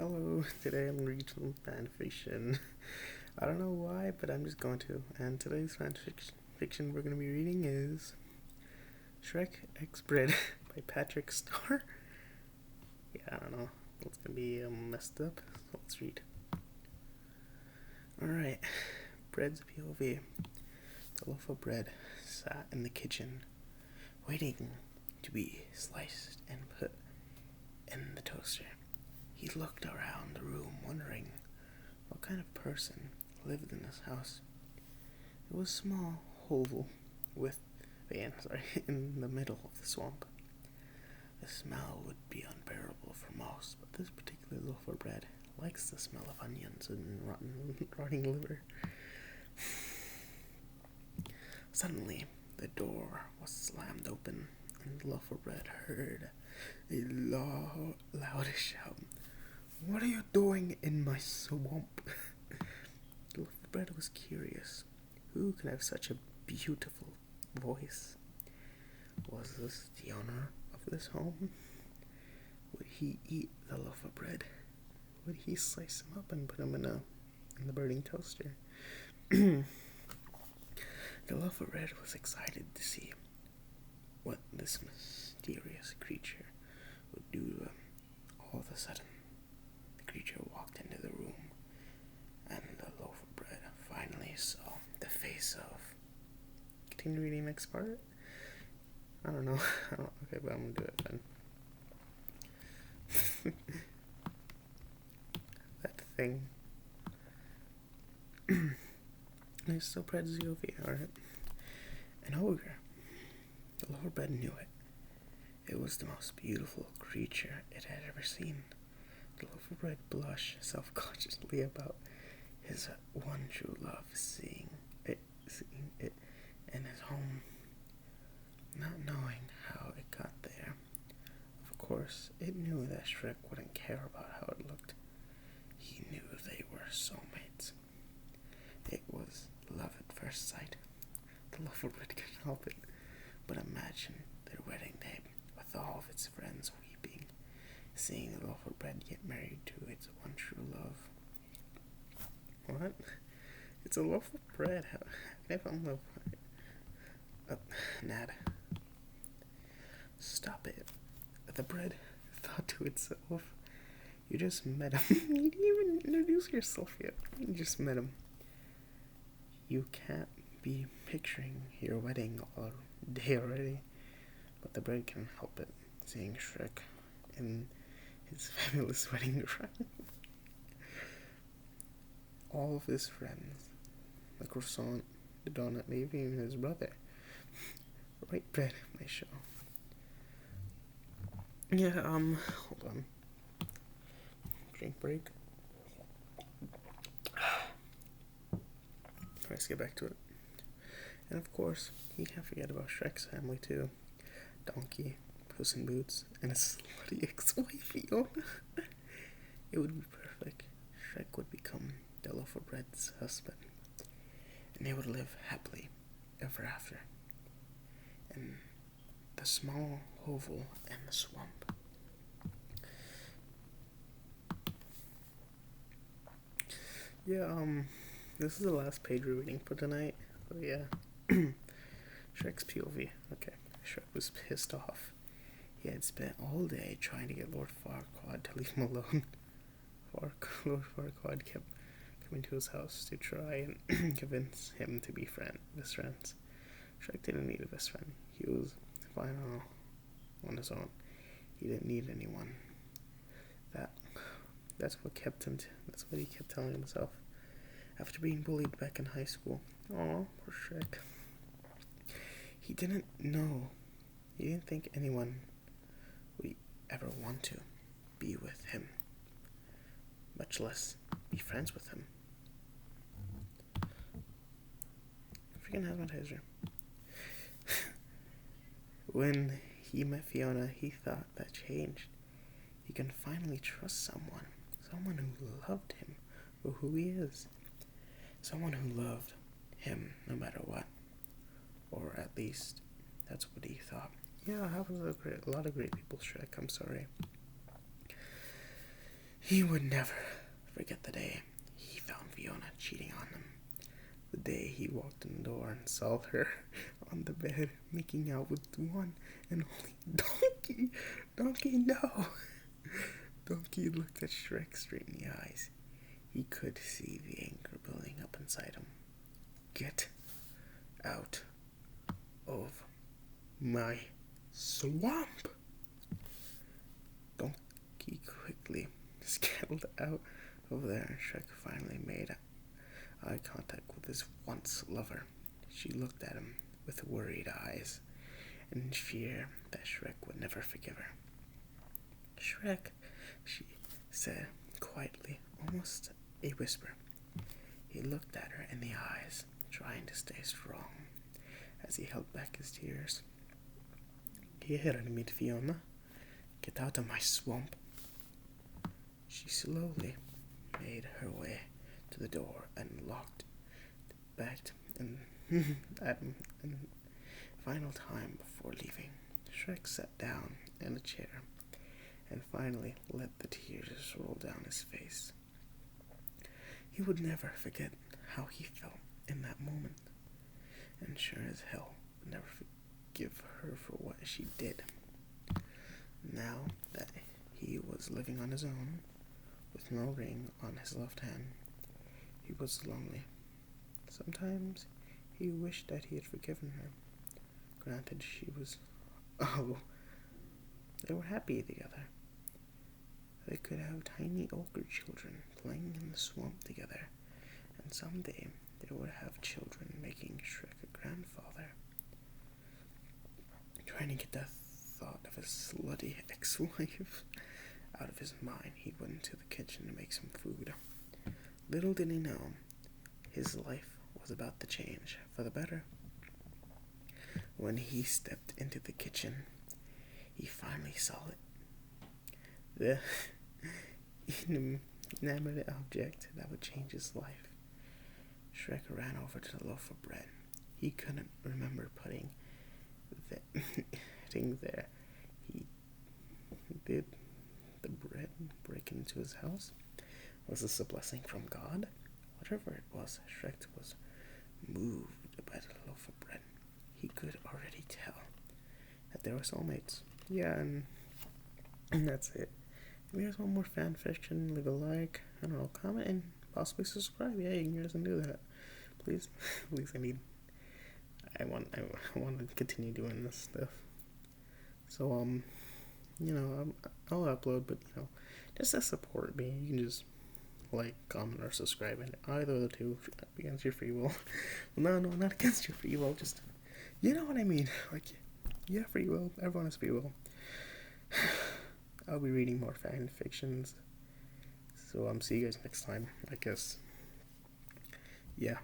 Hello, today I'm reading some fanfiction. I don't know why, but I'm just going to. And today's fanfiction we're going to be reading is Shrek X Bread by Patrick Starr. Yeah, I don't know. It's going to be messed up. So let's read. Alright, Bread's POV. The loaf of bread sat in the kitchen, waiting to be sliced and put in the toaster. He looked around the room, wondering what kind of person lived in this house. It was a small hovel in the middle of the swamp. The smell would be unbearable for most, but this particular loaf of bread likes the smell of onions and rotting liver. Suddenly, the door was slammed open, and the loaf of bread heard a loud shout. "What are you doing in my swamp?" The loaf of bread was curious. Who could have such a beautiful voice? Was this the owner of this home? Would he eat the loaf of bread? Would he slice him up and put him in the burning toaster? The loaf of bread was excited to see what this mysterious creature would do. All of a sudden, the creature walked into the room, and the loaf of bread finally saw the face of... Continue reading next part? I don't know. Okay, but I'm gonna do it then. That thing. It's still Bread's POV, alright. An ogre. The loaf of bread knew it. It was the most beautiful creature it had ever seen. The loaf of bread blushed self-consciously about his one true love, seeing it in his home, not knowing how it got there. Of course, it knew that Shrek wouldn't care about how it looked. He knew they were soulmates. It was love at first sight. The loaf of bread couldn't help it but imagine their wedding day with all of its friends weeping, seeing the loaf of bread get married to its one true love. What? It's a loaf of bread. How can I find love? Nad. Stop it. The bread thought to itself. You just met him. You didn't even introduce yourself yet. You just met him. You can't be picturing your wedding all day already. But the bread can't help it, seeing Shrek in his fabulous wedding dress. All of his friends, the croissant, the donut, maybe even his brother. Right, bread, my show. Yeah, hold on. Drink break. Let's get back to it. And of course, you can't forget about Shrek's family too. Donkey, Puss in Boots, and his slutty ex-wife, Fiona. It would be perfect. Shrek would become the loaf of bread's husband, and they would live happily ever after in the small hovel and the swamp. Yeah, this is the last page we're reading for tonight. So yeah. Shrek's POV. Okay. Shrek was pissed off. He had spent all day trying to get Lord Farquaad to leave him alone. Lord Farquaad kept coming to his house to try and convince him to be best friends. Shrek didn't need a best friend. He was fine on his own. He didn't need anyone. That's what he kept telling himself. After being bullied back in high school. Aw, poor Shrek. He didn't think anyone would ever want to be with him, much less be friends with him. Freaking advertiser. When he met Fiona, he thought that changed. He can finally trust someone who loved him for who he is. Someone who loved him no matter what. Or at least, that's what he thought. Yeah, it happens to a lot of great people, Shrek, I'm sorry. He would never forget the day he found Fiona cheating on him. The day he walked in the door and saw her on the bed making out with the one and only Donkey. Donkey, no. Donkey looked at Shrek straight in the eyes. He could see the anger building up inside him. Get out of my swamp! Donkey quickly scuttled out of there, and Shrek finally made eye contact with his once lover. She looked at him with worried eyes, in fear that Shrek would never forgive her. Shrek, she said quietly, almost a whisper. He looked at her in the eyes, trying to stay strong, as he held back his tears. Hear me, Fiona. Get out of my swamp. She slowly made her way to the door and locked it back and at final time before leaving. Shrek sat down in a chair and finally let the tears roll down his face. He would never forget how he felt in that moment, and sure as hell would never forgive her for what she did. Now that he was living on his own, with no ring on his left hand, he was lonely. Sometimes he wished that he had forgiven her. Granted, they were happy together. They could have tiny ogre children playing in the swamp together, and someday they would have children, making Shrek a grandfather. Trying to get the thought of his slutty ex-wife out of his mind, he went into the kitchen to make some food. Little did he know, his life was about to change for the better. When he stepped into the kitchen, he finally saw it. The inanimate object that would change his life. Shrek ran over to the loaf of bread. He couldn't remember putting thing there. He did the bread break into his house? Was this a blessing from God? Whatever it was, Shrek was moved by the loaf of bread. He could already tell that they were soulmates. Yeah, and that's it. If you guys want more fan fiction, leave a like, I don't know, comment, and possibly subscribe. Yeah, you can guys can do that. Please, please, I want to continue doing this stuff. So, I'll upload, but, just to support me, you can just like, comment, or subscribe, and either of the two, against your free will. Well, no, not against your free will, just, you know what I mean, like, yeah, free will, everyone has free will. I'll be reading more fan fictions, so, see you guys next time, I guess, yeah.